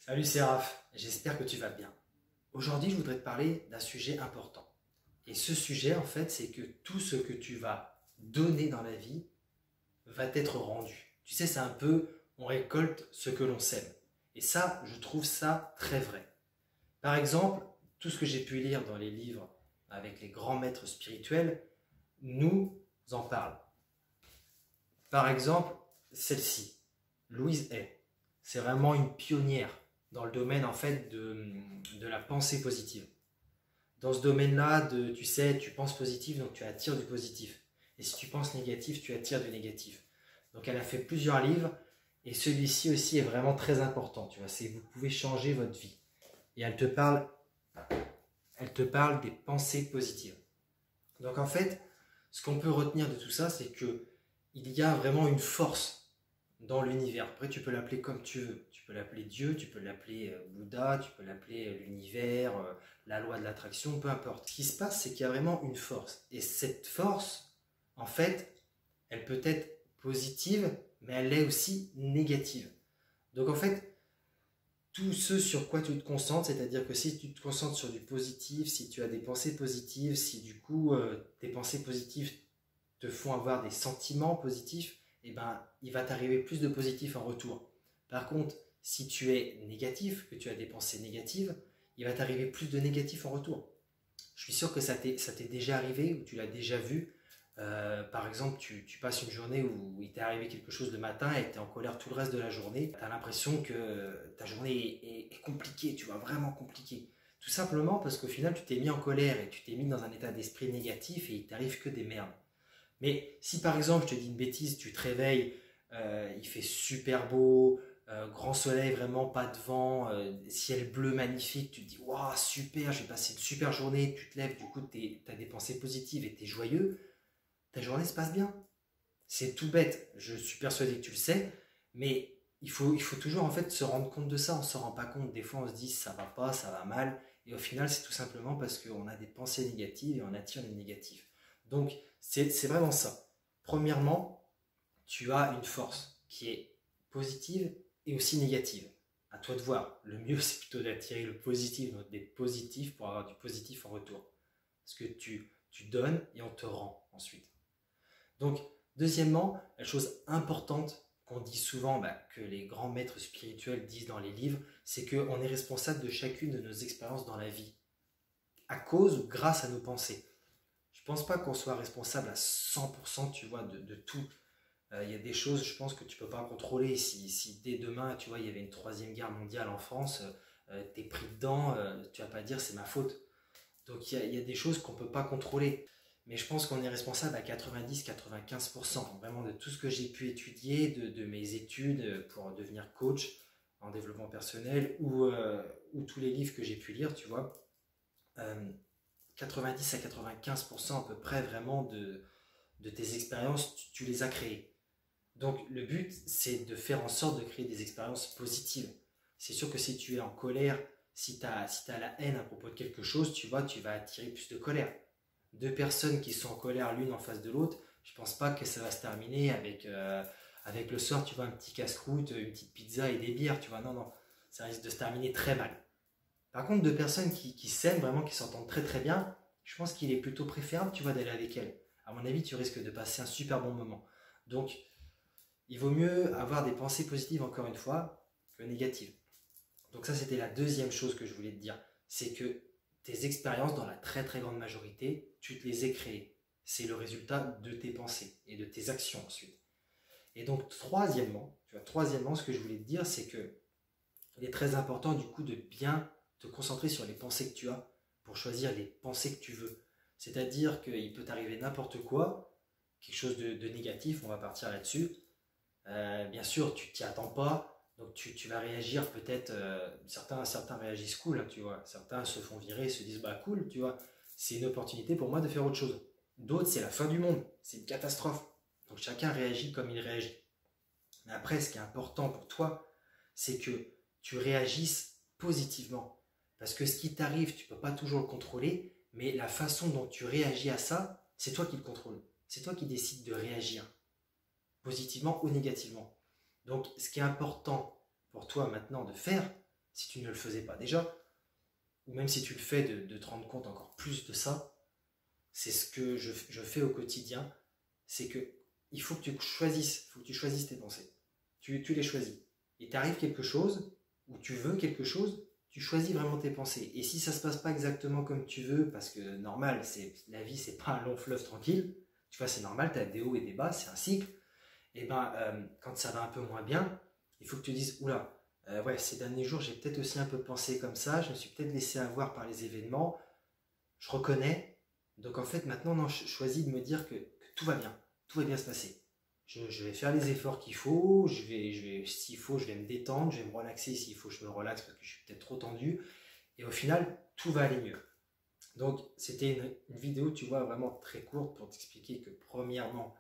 Salut, c'est Raph, j'espère que tu vas bien. Aujourd'hui, je voudrais te parler d'un sujet important. Et ce sujet, en fait, c'est que tout ce que tu vas donner dans la vie va t'être rendu. Tu sais, c'est un peu, on récolte ce que l'on sème. Et ça, je trouve ça très vrai. Par exemple, tout ce que j'ai pu lire dans les livres avec les grands maîtres spirituels nous en parlent. Par exemple, celle-ci, Louise Hay. C'est vraiment une pionnière dans le domaine en fait de la pensée positive. Dans ce domaine-là, tu sais, tu penses positif, donc tu attires du positif. Et si tu penses négatif, tu attires du négatif. Donc elle a fait plusieurs livres, et celui-ci aussi est vraiment très important. Tu vois, c'est vous pouvez changer votre vie. Et elle te parle des pensées positives. Donc en fait, ce qu'on peut retenir de tout ça, c'est que il y a vraiment une force dans l'univers. Après, tu peux l'appeler comme tu veux. Tu peux l'appeler Dieu, tu peux l'appeler Bouddha, tu peux l'appeler l'univers, la loi de l'attraction, peu importe. Ce qui se passe, c'est qu'il y a vraiment une force. Et cette force, en fait, elle peut être positive, mais elle est aussi négative. Donc en fait, tout ce sur quoi tu te concentres, c'est-à-dire que si tu te concentres sur du positif, si tu as des pensées positives, si du coup tes pensées positives te font avoir des sentiments positifs, eh ben, il va t'arriver plus de positif en retour. Par contre, si tu es négatif, que tu as des pensées négatives, il va t'arriver plus de négatif en retour. Je suis sûr que ça t'est déjà arrivé ou tu l'as déjà vu. Par exemple, tu passes une journée où il t'est arrivé quelque chose le matin et tu es en colère tout le reste de la journée. Tu as l'impression que ta journée est compliquée, tu vois, vraiment compliquée. Tout simplement parce qu'au final, tu t'es mis en colère et tu t'es mis dans un état d'esprit négatif et il t'arrive que des merdes. Mais si par exemple, je te dis une bêtise, tu te réveilles, il fait super beau, grand soleil, vraiment pas de vent, ciel bleu magnifique, tu te dis waouh, super, j'ai passé une super journée, tu te lèves, du coup, tu as des pensées positives et tu es joyeux, ta journée se passe bien. C'est tout bête, je suis persuadé que tu le sais, mais il faut toujours en fait se rendre compte de ça, on ne se rend pas compte. Des fois, on se dit ça va pas, ça va mal, et au final, c'est tout simplement parce qu'on a des pensées négatives et on attire les négatifs. Donc, c'est vraiment ça. Premièrement, tu as une force qui est positive et aussi négative. À toi de voir. Le mieux, c'est plutôt d'attirer le positif, donc d'être positif pour avoir du positif en retour. Parce que tu donnes et on te rend ensuite. Donc, deuxièmement, la chose importante qu'on dit souvent, que les grands maîtres spirituels disent dans les livres, c'est qu'on est responsable de chacune de nos expériences dans la vie, à cause ou grâce à nos pensées. Je pense pas qu'on soit responsable à 100%, tu vois, de tout. Il y a des choses, je pense, que tu peux pas contrôler. Si dès demain, tu vois, il y avait une troisième guerre mondiale en France, tu es pris dedans, tu vas pas dire c'est ma faute. Donc il y a des choses qu'on peut pas contrôler. Mais je pense qu'on est responsable à 90-95%, vraiment de tout ce que j'ai pu étudier, de mes études pour devenir coach en développement personnel ou tous les livres que j'ai pu lire, tu vois. 90 à 95% à peu près vraiment de tes expériences, tu les as créées. Donc le but, c'est de faire en sorte de créer des expériences positives. C'est sûr que si tu es en colère, si tu as la haine à propos de quelque chose, tu vois, tu vas attirer plus de colère. Deux personnes qui sont en colère l'une en face de l'autre, je pense pas que ça va se terminer avec le soir, tu vois, un petit casse-croûte, une petite pizza et des bières, tu vois. Non, non, ça risque de se terminer très mal. Par contre, deux personnes qui s'aiment vraiment, qui s'entendent très très bien, je pense qu'il est plutôt préférable, tu vois, d'aller avec elles. À mon avis, tu risques de passer un super bon moment. Donc, il vaut mieux avoir des pensées positives, encore une fois, que négatives. Donc ça, c'était la deuxième chose que je voulais te dire. C'est que tes expériences, dans la très très grande majorité, tu te les es créées. C'est le résultat de tes pensées et de tes actions ensuite. Et donc, troisièmement, ce que je voulais te dire, c'est que il est très important du coup de bien te concentrer sur les pensées que tu as pour choisir les pensées que tu veux. C'est-à-dire qu'il peut t'arriver n'importe quoi, quelque chose de négatif, on va partir là-dessus. Bien sûr, tu t'y attends pas, donc tu vas réagir peut-être. Certains réagissent cool, hein, tu vois. Certains se font virer, se disent bah cool, tu vois. C'est une opportunité pour moi de faire autre chose. D'autres, c'est la fin du monde, c'est une catastrophe. Donc chacun réagit comme il réagit. Mais après, ce qui est important pour toi, c'est que tu réagisses positivement. Parce que ce qui t'arrive, tu ne peux pas toujours le contrôler, mais la façon dont tu réagis à ça, c'est toi qui le contrôles. C'est toi qui décides de réagir, positivement ou négativement. Donc, ce qui est important pour toi maintenant de faire, si tu ne le faisais pas déjà. Ou même si tu le fais, de te rendre compte encore plus de ça. C'est ce que je fais au quotidien. C'est que il faut que tu choisisses tes pensées. Tu les choisis. Il t'arrive quelque chose, ou tu veux quelque chose, tu choisis vraiment tes pensées. Et si ça se passe pas exactement comme tu veux, parce que normal, la vie, c'est pas un long fleuve tranquille, tu vois, c'est normal, tu as des hauts et des bas, c'est un cycle. Et ben, quand ça va un peu moins bien, il faut que tu dises, oula, ouais, ces derniers jours, j'ai peut-être aussi un peu pensé comme ça, je me suis peut-être laissé avoir par les événements, je reconnais. Donc en fait, maintenant, non, je choisis de me dire que tout va bien se passer. Je vais faire les efforts qu'il faut, s'il faut, je vais me détendre, je vais me relaxer s'il faut, je me relaxe parce que je suis peut-être trop tendu. Et au final, tout va aller mieux. Donc, c'était une vidéo, tu vois, vraiment très courte pour t'expliquer que premièrement,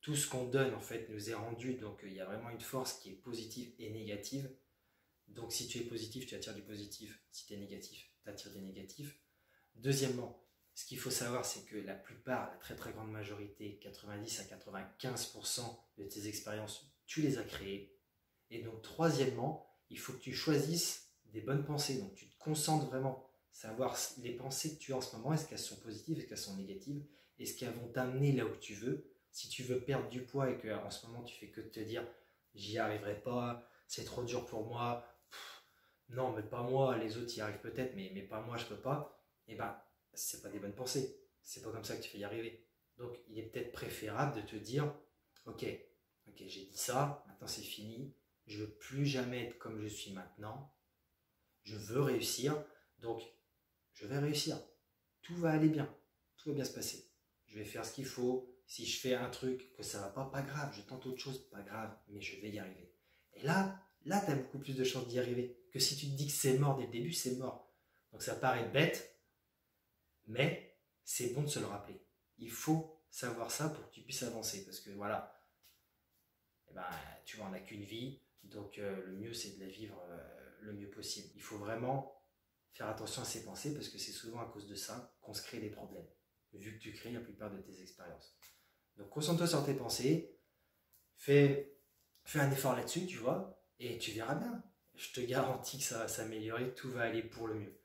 tout ce qu'on donne, en fait, nous est rendu. Donc, il y a vraiment une force qui est positive et négative. Donc, si tu es positif, tu attires du positif. Si tu es négatif, tu attires des négatifs. Deuxièmement, ce qu'il faut savoir, c'est que la plupart, la très très grande majorité, 90 à 95% de tes expériences, tu les as créées. Et donc, troisièmement, il faut que tu choisisses des bonnes pensées. Donc, tu te concentres vraiment, savoir les pensées que tu as en ce moment, est-ce qu'elles sont positives, est-ce qu'elles sont négatives, est-ce qu'elles vont t'amener là où tu veux. Si tu veux perdre du poids et qu'en ce moment, tu fais que de te dire, j'y arriverai pas, c'est trop dur pour moi, non, mais pas moi, les autres y arrivent peut-être, mais pas moi, je peux pas, et ben, c'est pas des bonnes pensées. C'est pas comme ça que tu vas y arriver. Donc, il est peut-être préférable de te dire, ok, j'ai dit ça, maintenant c'est fini, je veux plus jamais être comme je suis maintenant, je veux réussir, donc je vais réussir. Tout va aller bien, tout va bien se passer. Je vais faire ce qu'il faut. Si je fais un truc que ça va pas, pas grave, je tente autre chose, pas grave, mais je vais y arriver. Et là, tu as beaucoup plus de chances d'y arriver que si tu te dis que c'est mort dès le début, c'est mort. Donc ça paraît bête, mais c'est bon de se le rappeler. Il faut savoir ça pour que tu puisses avancer, parce que voilà, eh ben, tu vois, on n'a qu'une vie, donc le mieux c'est de la vivre le mieux possible. Il faut vraiment faire attention à ses pensées, parce que c'est souvent à cause de ça qu'on se crée des problèmes, vu que tu crées la plupart de tes expériences. Donc concentre-toi sur tes pensées, fais un effort là-dessus, tu vois, et tu verras bien. Je te garantis que ça va s'améliorer, tout va aller pour le mieux.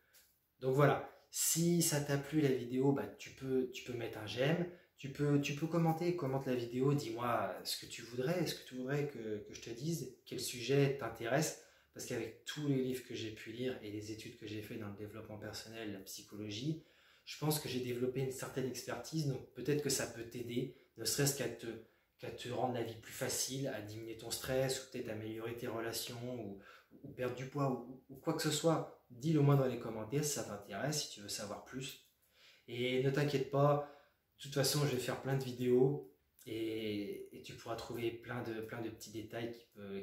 Donc voilà, si ça t'a plu la vidéo, bah, tu peux mettre un j'aime, tu peux commenter, commente la vidéo, dis-moi ce que tu voudrais, est-ce que tu voudrais que je te dise, quel sujet t'intéresse, parce qu'avec tous les livres que j'ai pu lire et les études que j'ai fait dans le développement personnel, la psychologie, je pense que j'ai développé une certaine expertise, donc peut-être que ça peut t'aider, ne serait-ce qu'à te rendre la vie plus facile, à diminuer ton stress, ou peut-être améliorer tes relations, ou perdre du poids, ou quoi que ce soit. Dis-le moi dans les commentaires si ça t'intéresse, si tu veux savoir plus. Et ne t'inquiète pas, de toute façon je vais faire plein de vidéos, et tu pourras trouver plein de petits détails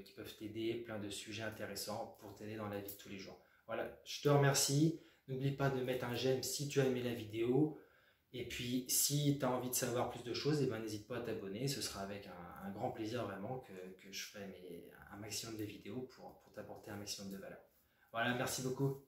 qui peuvent t'aider, plein de sujets intéressants pour t'aider dans la vie de tous les jours. Voilà, je te remercie. N'oublie pas de mettre un j'aime si tu as aimé la vidéo. Et puis, si tu as envie de savoir plus de choses, eh ben, n'hésite pas à t'abonner. Ce sera avec un grand plaisir vraiment que je ferai un maximum de vidéos pour t'apporter un maximum de valeur. Voilà, merci beaucoup.